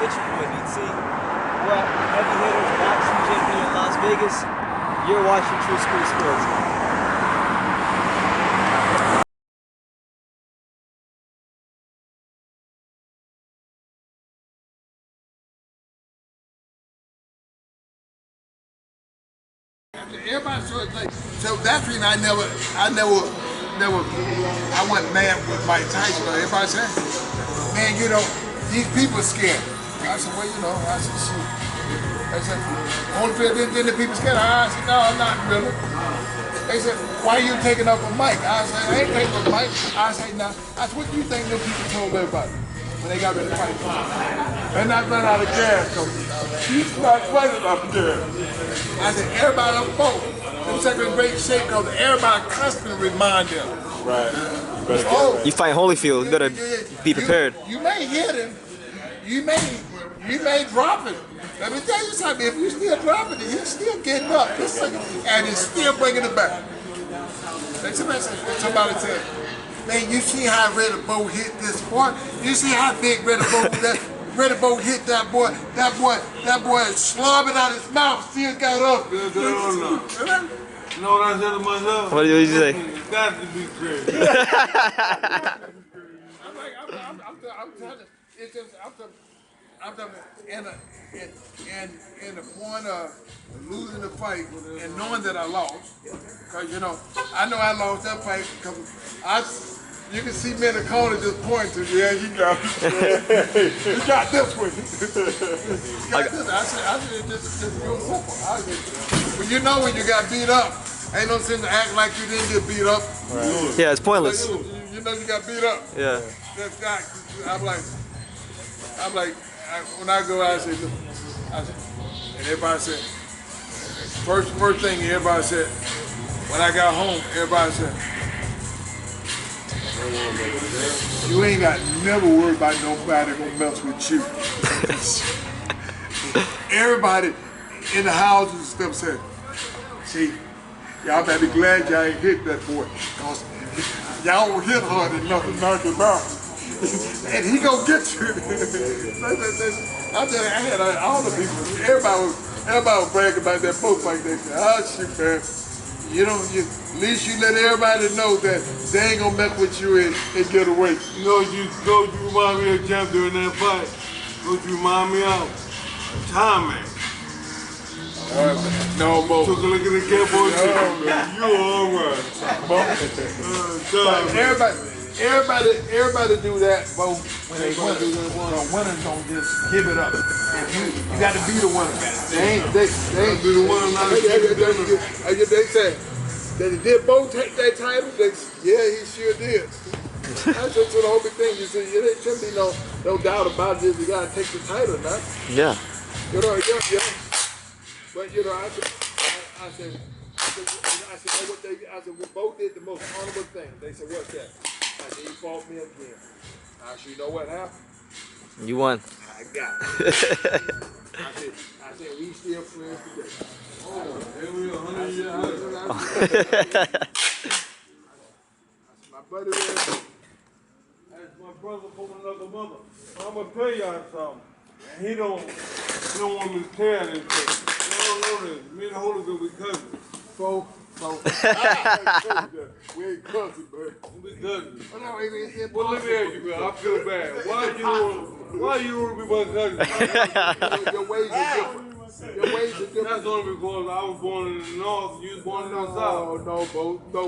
get your point, dude. See, what heavy hitters, boxing champion in Las Vegas, you're watching True School Sports. Everybody so that's the reason I wasn't mad with Mike Tyson. Everybody said, man, you know, these people scared. I said, well, you know, I said, shoot. I said, Holyfield didn't the people scared? I said, no, not really. They said, why are you taking up with Mike? I said, I ain't taking up with Mike. I said, no. I said, what do you think them people told everybody when they got ready to fight? They're not running out of gas, so he's not running out of gas. I said, everybody on boat. Them second in great shape because everybody constantly remind them. Right. You fight Holyfield, you better be prepared. You may hit him. You may drop it. Let me tell you something, if you still dropping it, he's still getting up. And he's still bringing it back. Somebody said, man, you see how Riddick Bowe hit this boy? You see how big Riddick Bowe hit that boy? That boy slobbing out his mouth, still got up. No, I said to myself. What did you say? It's got to be crazy. In the point of losing the fight and knowing that I lost, because you know, I know I lost that fight because you can see me in the corner just pointing to you. Yeah, you got it. You got this one. You got this. I said, just real simple. But you know when you got beat up, ain't no sense to act like you didn't get beat up. Right. Yeah, it's pointless. You know you got beat up. Yeah. That's not. I'm like, when I go out, I say, and everybody said, first thing everybody said, when I got home, everybody said, you ain't got never worried about nobody gonna mess with you. Everybody in the houses and stuff said, see, y'all better be glad y'all ain't hit that boy, because y'all will hit hard enough to knock him out. And he gonna get you. I had all the people, everybody was bragging about that boat like they said, oh shoot, man. At least you let everybody know that they ain't gonna mess with you and get away. You know, you remind me of champ during that fight. Don't you remind me of timing? No, Bo. Took a look at the cowboy. You all right. Everybody do that, Bo, when they win. The winners don't just give it up. You got to be the winner. They ain't be the winner. They said, did Bo take that title? Yeah, he sure did. That's just the whole big thing. You see, there shouldn't be no doubt about it. You got to take the title, not. Yeah. You know, yeah. But you know, I said, well, Bo did the most honorable thing. They said, what's that? I said, he fought me again. I said, you know what happened? You won. I got it. I said, we still friends today. Oh, we 100 years out. My buddy was. That's my brother from another mother. I'm gonna tell y'all something. And he don't want me to tell anything. You don't know this. Me and Holyfield, we cousins. So, we ain't cousins, but we cousins. Oh, no, it's well, let me ask you, bro. I feel bad. Why you want to be my cousin? Your ways are different. Your ways are different. That's only because I was born in the north, you was born in the south. No,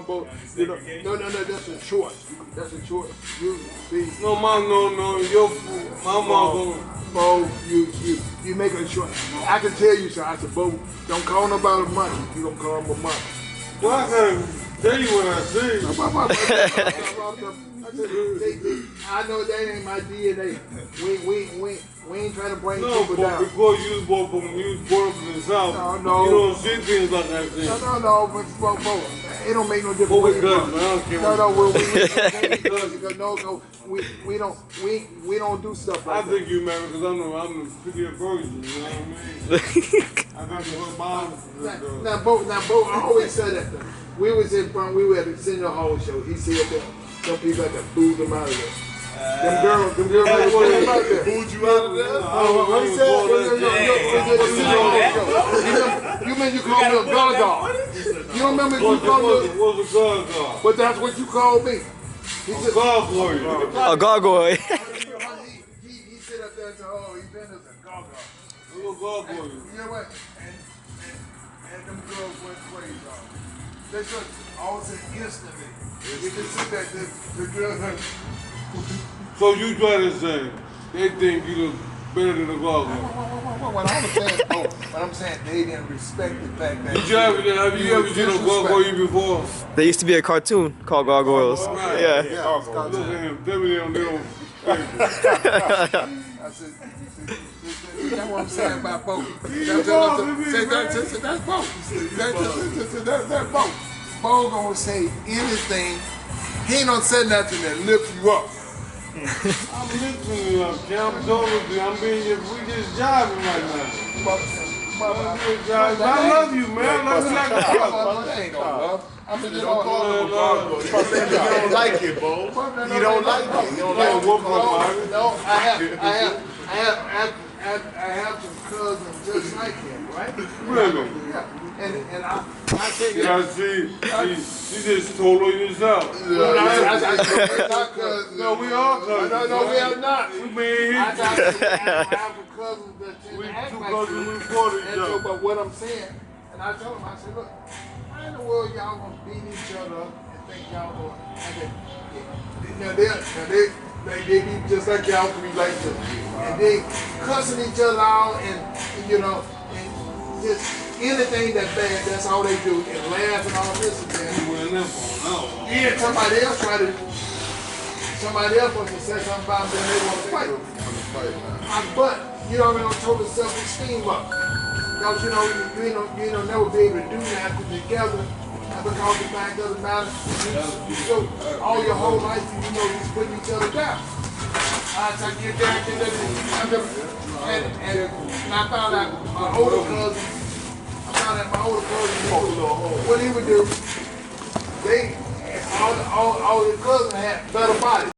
Bo. You know, no, that's a choice. That's a choice. You see. No, mom, my mom. Bo, you make a choice. I can tell you, sir. I said, Bo, don't call nobody money. You don't call them money. Well, I can tell you what I see. I know that ain't my DNA. We ain't trying to bring people down. No, because you was born up in the south. No. You don't see things like that. No, but it don't make no difference. Well, we good, we don't do stuff like that. I think you married because I'm the prettier version, you know what I mean? I got to mom. Now, Bo, I always said that. We were at the Senior Hall show. He said that some people had to boo them out of there. Them girls like what about that? Booed you out of there? What he said? You mean you called me a gaga? You don't remember you called me? What's a gaga? But that's what you called me. He said, Gargoyle. A gargoyle. he sit up there and said, oh, he been as a gaga. Little gargoyle. You know what? And them girls went crazy on me. They just all said instantly. You can see that the girls. So you try to say they think you look better than a gargoyle. What I'm saying, they didn't respect the fact that. Have you ever seen a gargoyle before? There used to be a cartoon called Gargoyles. Right. Yeah. Look at him, tell me them little faces. I said, that's what I'm saying about Bowe. That's Bowe. That's Bowe. Bowe gonna say anything. He ain't gonna say nothing that lift you up. I'm listening to you, Cam. We just jiving right now. I love you, man. I love you like a brother. That ain't no love. I mean, you Don't call him a gargoyle. You don't like it, Bo. You don't like it. You don't like it. No, I have some cousins just like him, right? Really? Yeah. And I think Yeah, she just told her yourself. no, No, we are cousins. No, we are not. We been I here. have some cousins that We act two like cousins, you. we fought each And so, other. but what I'm saying, and I told him, I said, look, why in the world y'all gonna beat each other up and think y'all gonna, they be just like y'all can be like this. And they cussing each other out and you know, and just anything that's bad, that's all they do, and laugh and all this and that. Yeah, somebody else wants to say something about them, they want to fight. But you know, we don't total self-esteem up. Because you know, never be able to do nothing together. Because the fact doesn't matter. You so all your whole life, you know, you're putting each other down. I get down, and I found out my older cousin. What he would do, all the cousins had better bodies.